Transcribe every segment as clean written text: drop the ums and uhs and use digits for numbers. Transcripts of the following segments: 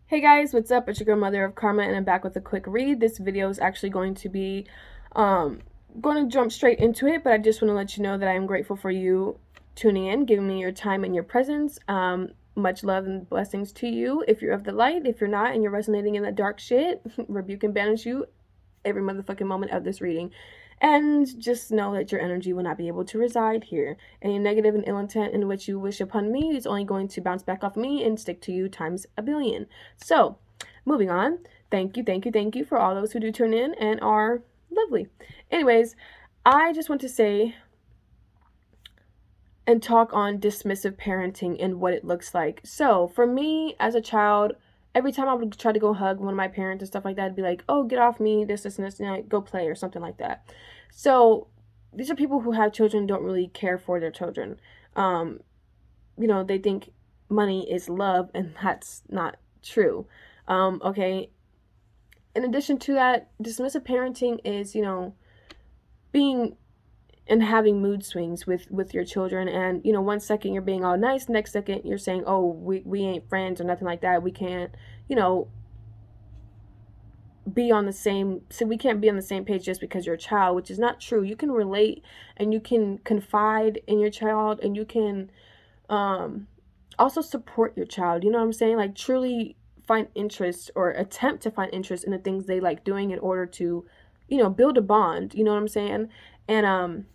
Hey guys, what's up? It's your girl Mother of Karma, and I'm back with a quick read. This video is actually going to be um, going to jump straight into it, but I just want to let you know that I am grateful for you tuning in, giving me your time and your presence. Much love and blessings to you. If you're of the light, if you're not, and you're resonating in that dark shit, rebuke and banish you every motherfucking moment of this reading. And just know that your energy will not be able to reside here. Any negative and ill intent in which you wish upon me is only going to bounce back off me and stick to you times a billion. So, moving on. Thank you, thank you, thank you for all those who do turn in and are lovely. Anyways, I just want to say and talk on dismissive parenting and what it looks like. So, for me as a child, every time I would try to go hug one of my parents and stuff like that, I'd be like, oh, get off me, this, and this, go play or something like that. So, these are people who have children and don't really care for their children. Um, they think money is love, and that's not true. Okay. In addition to that, dismissive parenting is, being and having mood swings with your children, and 1 second you're being all nice, next second you're saying, oh, we ain't friends or nothing like that, we can't be on the same, so we can't be on the same page just because you're a child, which is not true. You can relate and you can confide in your child, and you can also support your child, you know what I'm saying, like truly find interest or attempt to find interest in the things they like doing in order to build a bond, you know what I'm saying. And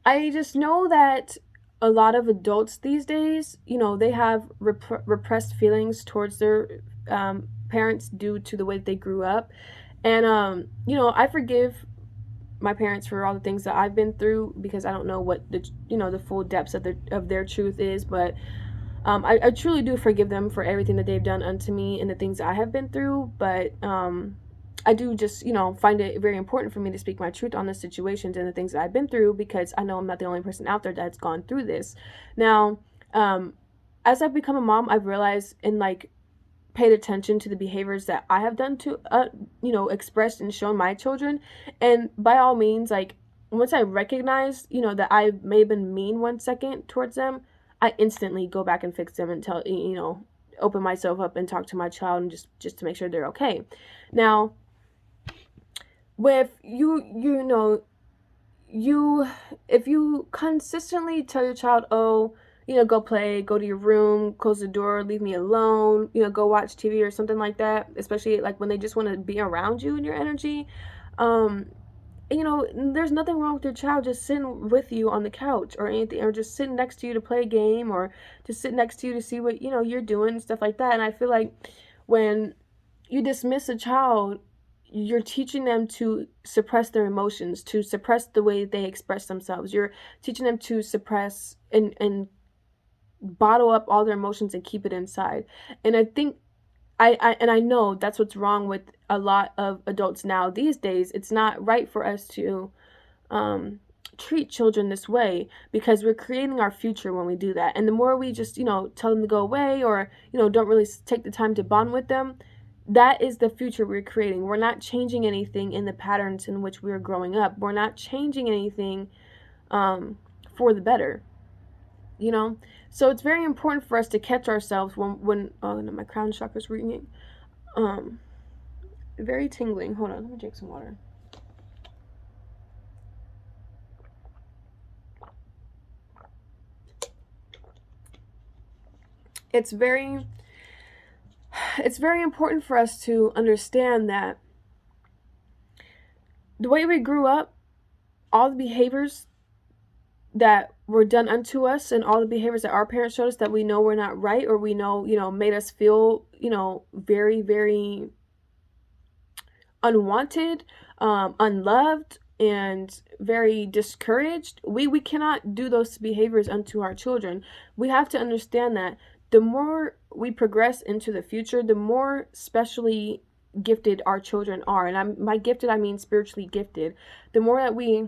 I just know that a lot of adults these days, they have repressed feelings towards their parents due to the way that they grew up. And, I forgive my parents for all the things that I've been through, because I don't know what the full depths of their truth is. But I truly do forgive them for everything that they've done unto me and the things that I have been through. But I do just, find it very important for me to speak my truth on the situations and the things that I've been through, because I know I'm not the only person out there that's gone through this. Now, as I've become a mom, I've realized and paid attention to the behaviors that I have done to, expressed and shown my children. And by all means, once I recognize, that I may have been mean 1 second towards them, I instantly go back and fix them and open myself up and talk to my child, and just to make sure they're okay. Now, with if you consistently tell your child, oh, go play, go to your room, close the door, leave me alone, go watch TV or something like that, especially when they just want to be around you and your energy, um, there's nothing wrong with your child just sitting with you on the couch or anything, or just sitting next to you to play a game, or just sit next to you to see what, you're doing and stuff like that. And I feel like when you dismiss a child, you're teaching them to suppress their emotions, to suppress the way they express themselves. You're teaching them to suppress and bottle up all their emotions and keep it inside. And I think I know that's what's wrong with a lot of adults now these days. It's not right for us to treat children this way, because we're creating our future when we do that. And the more we just, tell them to go away, or, don't really take the time to bond with them, that is the future we're creating. We're not changing anything in the patterns in which we're growing up. We're not changing anything for the better, So it's very important for us to catch ourselves when oh no, my crown chakra's ringing. Very tingling. Hold on, let me drink some water. It's very important for us to understand that the way we grew up, all the behaviors that were done unto us, and all the behaviors that our parents showed us that we know were not right, or we know, made us feel, very, very unwanted, unloved, and very discouraged. We cannot do those behaviors unto our children. We have to understand that the more we progress into the future, the more specially gifted our children are. And by gifted, I mean spiritually gifted. The more that we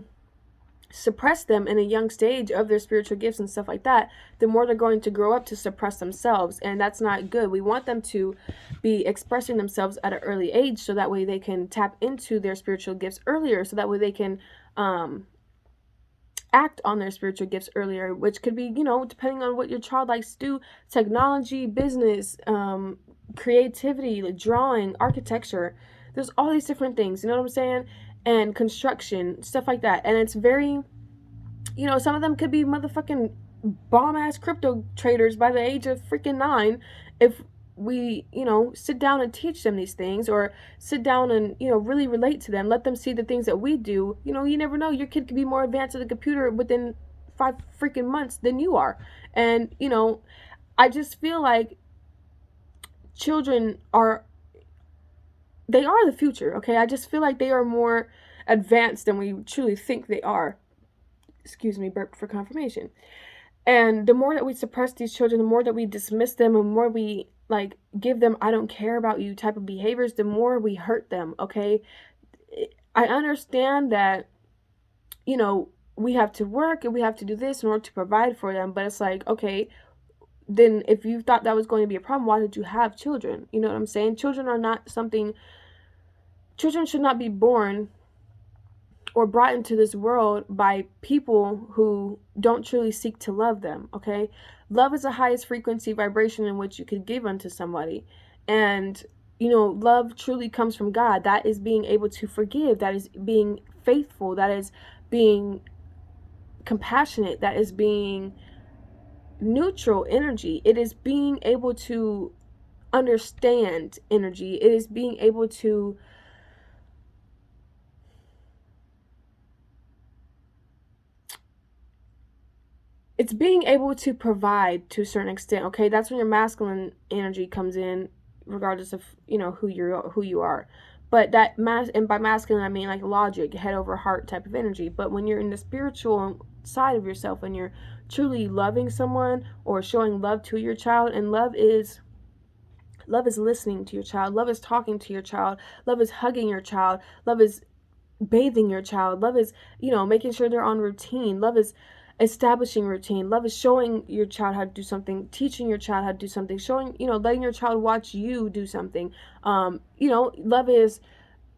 suppress them in a young stage of their spiritual gifts and stuff like that, the more they're going to grow up to suppress themselves, and that's not good. We want them to be expressing themselves at an early age, so that way they can tap into their spiritual gifts earlier, so that way they can act on their spiritual gifts earlier, which could be, depending on what your child likes to do, technology, business, creativity, like drawing, architecture. There's all these different things, you know what I'm saying? And construction, stuff like that. And it's very, some of them could be motherfucking bomb ass crypto traders by the age of freaking 9 if we, sit down and teach them these things, or sit down and, really relate to them, let them see the things that we do. You never know. Your kid could be more advanced at the computer within 5 freaking months than you are. And, I just feel like children they are the future, okay? I just feel like they are more advanced than we truly think they are. Excuse me, burped for confirmation. And the more that we suppress these children, the more that we dismiss them, and the more we like give them "I don't care about you" type of behaviors, the more we hurt them, okay? I understand that, we have to work and we have to do this in order to provide for them, but it's like, okay, then if you thought that was going to be a problem, why did you have children? You know what I'm saying? Children should not be born or brought into this world by people who don't truly seek to love them, okay? Love is the highest frequency vibration in which you could give unto somebody. And, love truly comes from God. That is being able to forgive. That is being faithful. That is being compassionate. That is being neutral energy. It is being able to understand energy. It is being able to it's being able to provide to a certain extent, okay? That's when your masculine energy comes in, regardless of, who you are. But and by masculine I mean like logic, head over heart type of energy. But when you're in the spiritual side of yourself and you're truly loving someone or showing love to your child, and love is listening to your child, love is talking to your child, love is hugging your child, love is bathing your child, love is, making sure they're on routine, love is establishing routine, love is showing your child how to do something, teaching your child how to do something, showing, letting your child watch you do something. Love is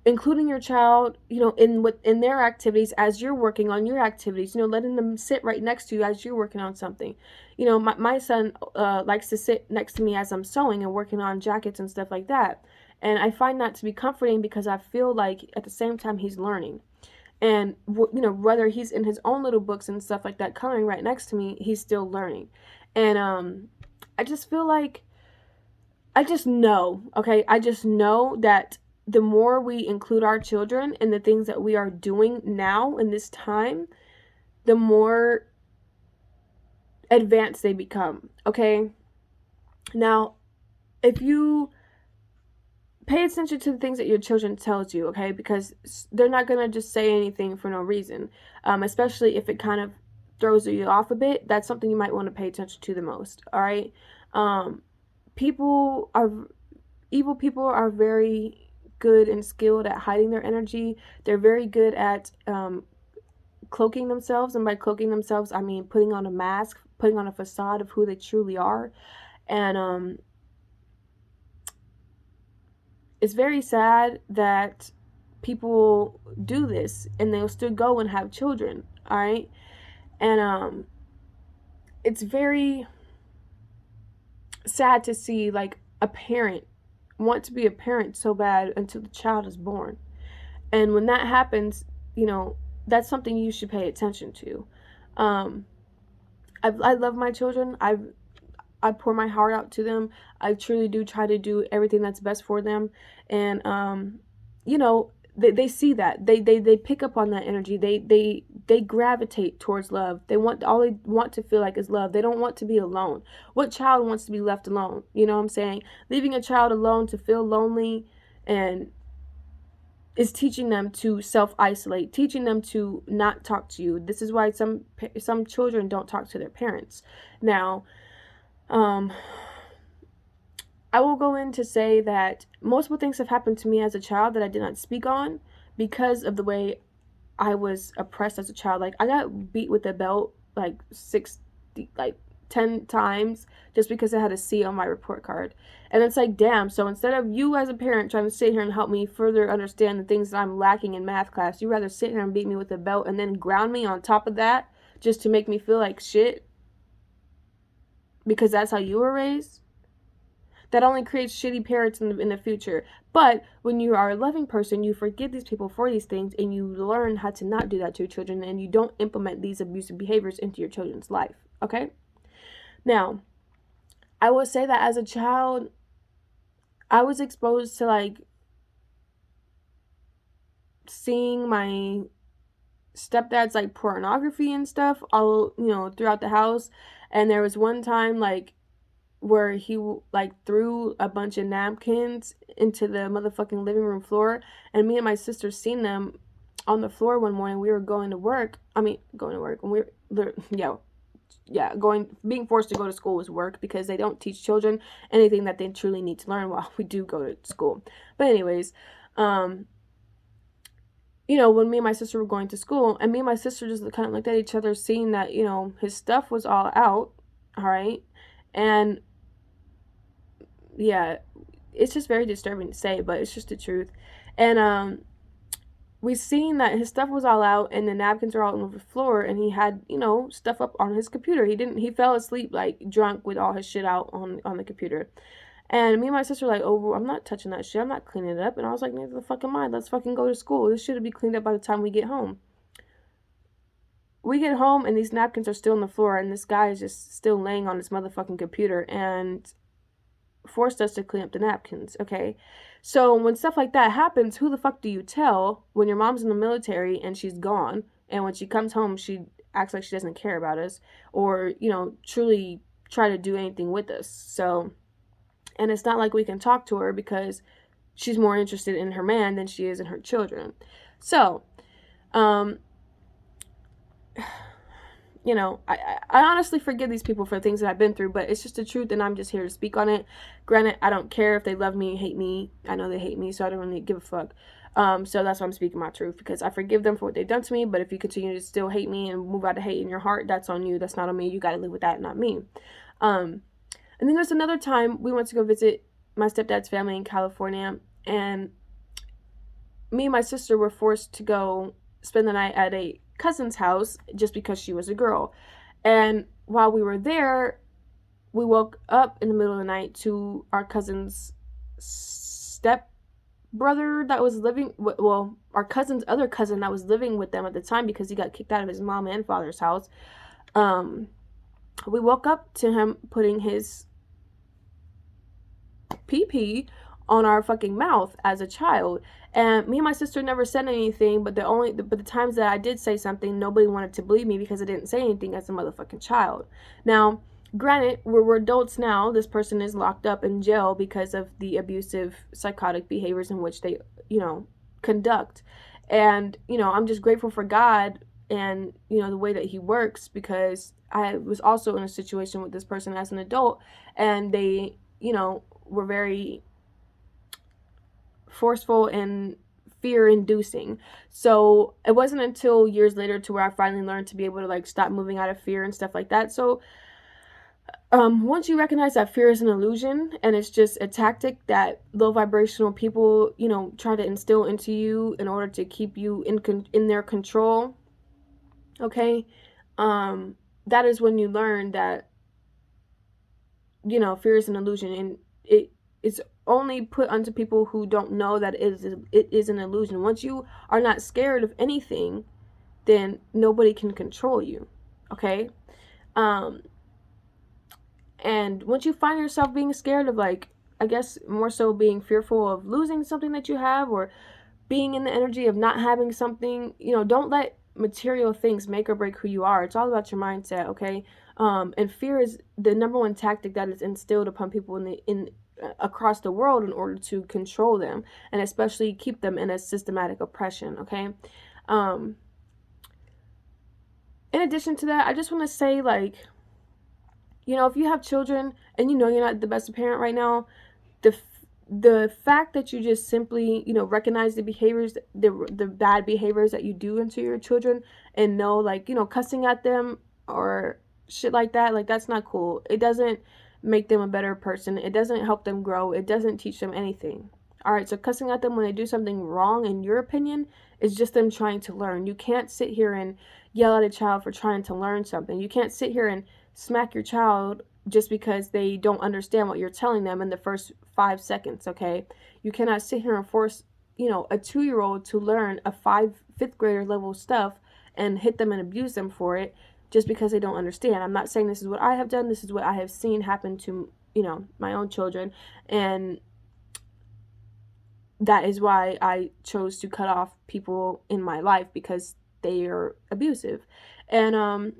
including your child, in their activities as you're working on your activities, letting them sit right next to you as you're working on something. My son likes to sit next to me as I'm sewing and working on jackets and stuff like that. And I find that to be comforting because I feel like at the same time he's learning. And, whether he's in his own little books and stuff like that, coloring right next to me, he's still learning. And I just feel like, I just know, okay? I just know that the more we include our children in the things that we are doing now in this time, the more advanced they become, okay? Now, if you pay attention to the things that your children tells you, okay? Because they're not going to just say anything for no reason, especially if it kind of throws you off a bit. That's something you might want to pay attention to the most, all right? Evil people are very good and skilled at hiding their energy. They're very good at cloaking themselves, and by cloaking themselves, I mean putting on a mask, putting on a facade of who they truly are. And it's very sad that people do this and they'll still go and have children, all right? And it's very sad to see like a parent want to be a parent so bad until the child is born. And when that happens, that's something you should pay attention to. I love my children. I pour my heart out to them. I truly do try to do everything that's best for them. And they see that. They pick up on that energy. They gravitate towards love. All they want to feel like is love. They don't want to be alone. What child wants to be left alone? You know what I'm saying? Leaving a child alone to feel lonely and is teaching them to self-isolate, teaching them to not talk to you. This is why some children don't talk to their parents. Now, I will go in to say that multiple things have happened to me as a child that I did not speak on because of the way I was oppressed as a child. Like, I got beat with a belt like 10 times just because I had a C on my report card. And it's like, damn, so instead of you as a parent trying to sit here and help me further understand the things that I'm lacking in math class, you rather sit here and beat me with a belt and then ground me on top of that just to make me feel like shit because that's how you were raised. That only creates shitty parents in the future. But when you are a loving person, you forgive these people for these things, and you learn how to not do that to your children, and you don't implement these abusive behaviors into your children's life. Okay? Now, I will say that as a child, I was exposed to like seeing my stepdad's like pornography and stuff all, throughout the house. And there was one time like where he like threw a bunch of napkins into the motherfucking living room floor, and me and my sister seen them on the floor one morning. We were going to work. When we were, being forced to go to school is work, because they don't teach children anything that they truly need to learn while we do go to school. But anyways, when me and my sister were going to school, and me and my sister just kind of looked at each other, seeing that, his stuff was all out, all right? And yeah, it's just very disturbing to say, but it's just the truth. And we seen that his stuff was all out, and the napkins were all over the floor, and he had, stuff up on his computer. He fell asleep, like, drunk with all his shit out on the computer. And me and my sister were like, oh, I'm not touching that shit. I'm not cleaning it up. And I was like, neither the fucking mind. Let's fucking go to school. This should be cleaned up by the time we get home. We get home, and these napkins are still on the floor, and this guy is just still laying on his motherfucking computer and forced us to clean up the napkins, okay? So when stuff like that happens, who the fuck do you tell when your mom's in the military and she's gone, and when she comes home, she acts like she doesn't care about us or, truly try to do anything with us? So, and it's not like we can talk to her because she's more interested in her man than she is in her children. So, I honestly forgive these people for things that I've been through, but it's just the truth, and I'm just here to speak on it. Granted, I don't care if they love me, hate me. I know they hate me, so I don't really give a fuck. So that's why I'm speaking my truth, because I forgive them for what they've done to me, but if you continue to still hate me and move out of hate in your heart, that's on you. That's not on me. You got to live with that, not me. And then there's another time we went to go visit my stepdad's family in California, and me and my sister were forced to go spend the night at a cousin's house just because she was a girl. And while we were there, we woke up in the middle of the night to our cousin's stepbrother that was living, our cousin's other cousin that was living with them at the time, because he got kicked out of his mom and father's house. We woke up to him putting his pee on our fucking mouth as a child. And me and my sister never said anything, but the times that I did say something, nobody wanted to believe me because I didn't say anything as a motherfucking child. Now, granted, we're adults now. This person is locked up in jail because of the abusive, psychotic behaviors in which they, conduct. And, I'm just grateful for God and, the way that he works, because I was also in a situation with this person as an adult, and they, were very forceful and fear-inducing. So it wasn't until years later to where I finally learned to be able to like stop moving out of fear and stuff like that. So once you recognize that fear is an illusion and it's just a tactic that low vibrational people, try to instill into you in order to keep you in their control, okay, that is when you learn that, fear is an illusion, and it's only put onto people who don't know that it is an illusion. Once you are not scared of anything, then nobody can control you, okay? And once you find yourself being scared of, like, I guess more so being fearful of losing something that you have, or being in the energy of not having something, don't let material things make or break who you are. It's all about your mindset, okay? And fear is the number one tactic that is instilled upon people across the world in order to control them, and especially keep them in a systematic oppression, okay? In addition to that, I just want to say, like, if you have children and you're not the best parent right now, the fact that you just simply, recognize the behaviors, the bad behaviors that you do into your children, and know, like, cussing at them or shit like that, like, that's not cool. It doesn't make them a better person. It doesn't help them grow. It doesn't teach them anything. All right, so cussing at them when they do something wrong, in your opinion, is just them trying to learn. You can't sit here and yell at a child for trying to learn something. You can't sit here and smack your child just because they don't understand what you're telling them in the first 5 seconds, okay? You cannot sit here and force, a 2-year-old to learn a fifth grader level stuff and hit them and abuse them for it just because they don't understand. I'm not saying this is what I have done. This is what I have seen happen to, my own children. And that is why I chose to cut off people in my life, because they are abusive. And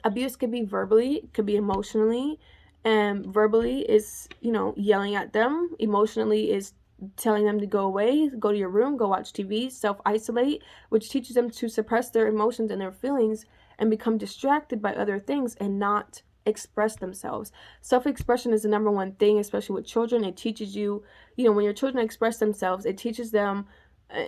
abuse could be verbally, could be emotionally. And verbally is, yelling at them. Emotionally is telling them to go away, go to your room, go watch TV, self-isolate, which teaches them to suppress their emotions and their feelings and become distracted by other things and not express themselves. Self-expression is the number one thing, especially with children. It teaches you, when your children express themselves, it teaches them,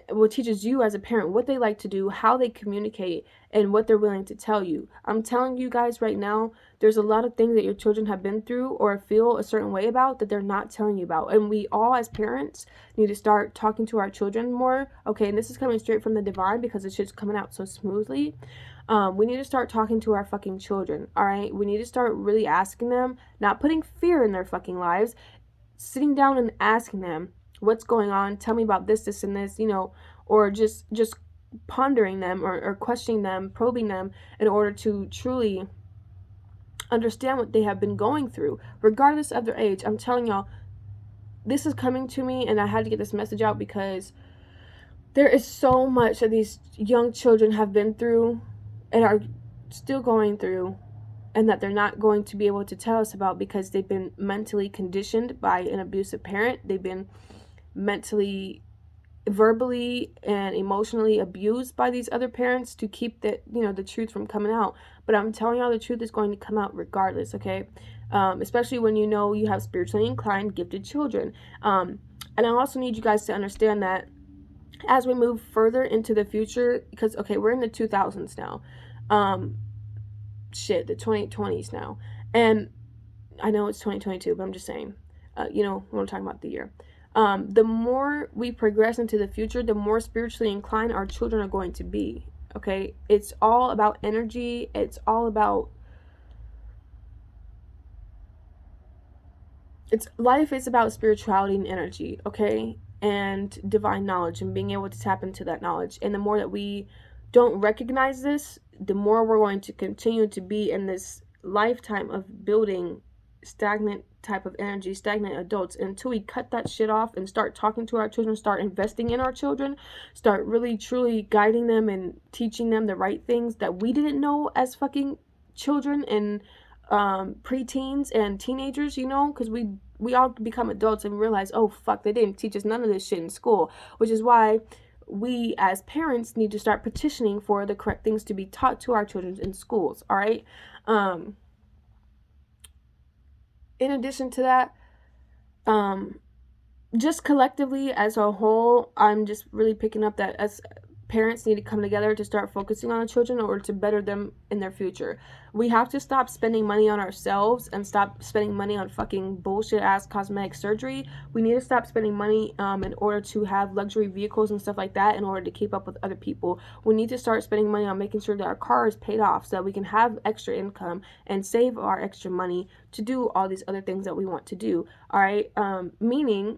what teaches you as a parent what they like to do, how they communicate, and what they're willing to tell you. I'm telling you guys right now, there's a lot of things that your children have been through or feel a certain way about that they're not telling you about. And we all, as parents, need to start talking to our children more. Okay, and this is coming straight from the divine because it's just coming out so smoothly. We need to start talking to our fucking children, all right? We need to start really asking them, not putting fear in their fucking lives, sitting down and asking them, what's going on? Tell me about this, and this, or just pondering them or questioning them, probing them in order to truly understand what they have been going through, regardless of their age. I'm telling y'all, this is coming to me, and I had to get this message out because there is so much that these young children have been through and are still going through, and that they're not going to be able to tell us about because they've been mentally conditioned by an abusive parent. They've been mentally, verbally, and emotionally abused by these other parents to keep the truth from coming out. But I'm telling y'all, the truth is going to come out regardless, okay? Especially when you have spiritually inclined, gifted children. And I also need you guys to understand that as we move further into the future, because, okay, we're in the 2000s now. The 2020s now. And I know it's 2022, but I'm just saying, when I'm talking about the year. The more we progress into the future, the more spiritually inclined our children are going to be, okay? It's all about energy. Life is about spirituality and energy, okay? And divine knowledge and being able to tap into that knowledge. And the more that we don't recognize this, the more we're going to continue to be in this lifetime of building stagnant type of energy, stagnant adults, until we cut that shit off and start talking to our children, start investing in our children, start really truly guiding them and teaching them the right things that we didn't know as fucking children and preteens and teenagers, because we all become adults and realize, oh fuck, they didn't teach us none of this shit in school, which is why we as parents need to start petitioning for the correct things to be taught to our children in schools, all right? In addition to that, just collectively as a whole, I'm just really picking up that as parents need to come together to start focusing on the children in order to better them in their future. We have to stop spending money on ourselves and stop spending money on fucking bullshit ass cosmetic surgery. We need to stop spending money in order to have luxury vehicles and stuff like that in order to keep up with other people. We need to start spending money on making sure that our car is paid off so that we can have extra income and save our extra money to do all these other things that we want to do. All right, meaning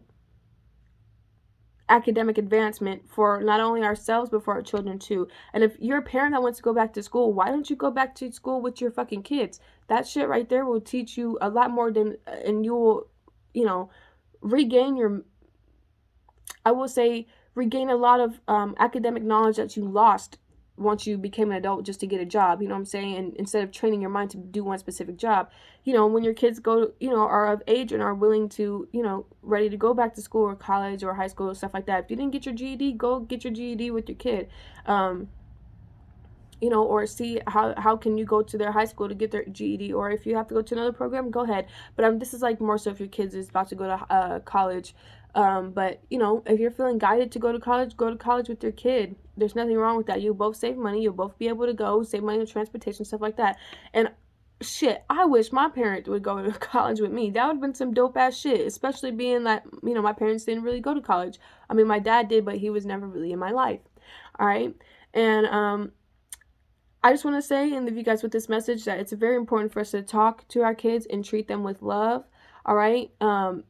academic advancement for not only ourselves but for our children too. And if you're a parent that wants to go back to school, why don't you go back to school with your fucking kids? That shit right there will teach you a lot more than, and you will, regain regain a lot of academic knowledge that you lost once you became an adult just to get a job, you know what I'm saying? And instead of training your mind to do one specific job, when your kids go, are of age and are willing to, ready to go back to school or college or high school or stuff like that. If you didn't get your GED, go get your GED with your kid. Or see how can you go to their high school to get their GED, or if you have to go to another program, go ahead. But this is like more so if your kids is about to go to college. But if you're feeling guided to go to college with your kid. There's nothing wrong with that. You'll both save money. You'll both be able to go save money on transportation, stuff like that. And shit, I wish my parents would go to college with me. That would have been some dope ass shit, especially being that, my parents didn't really go to college. I mean, my dad did, but he was never really in my life. All right. And, I just want to say and leave you guys with this message that it's very important for us to talk to our kids and treat them with love. All right.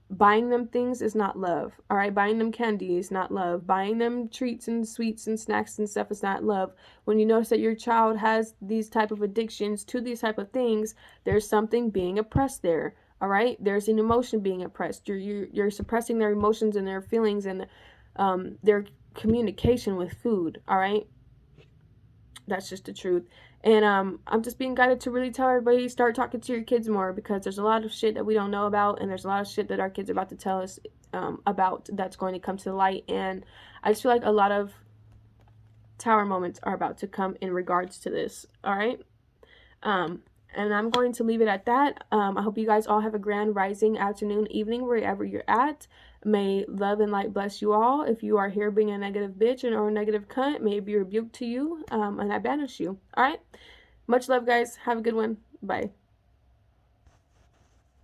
Buying them things is not love. All right. Buying them candy is not love. Buying them treats and sweets and snacks and stuff is not love. When you notice that your child has these type of addictions to these type of things, there's something being oppressed there. All right. There's an emotion being oppressed. You're suppressing their emotions and their feelings and their communication with food. All right. That's just the truth. And I'm just being guided to really tell everybody, start talking to your kids more, because there's a lot of shit that we don't know about, and there's a lot of shit that our kids are about to tell us about that's going to come to the light. And I just feel like a lot of tower moments are about to come in regards to this. All right. And I'm going to leave it at that. I hope you guys all have a grand rising, afternoon, evening, wherever you're at. May love and light bless you all. If you are here being a negative bitch or a negative cunt, may it be rebuked to you, and I banish you. All right? Much love, guys. Have a good one. Bye.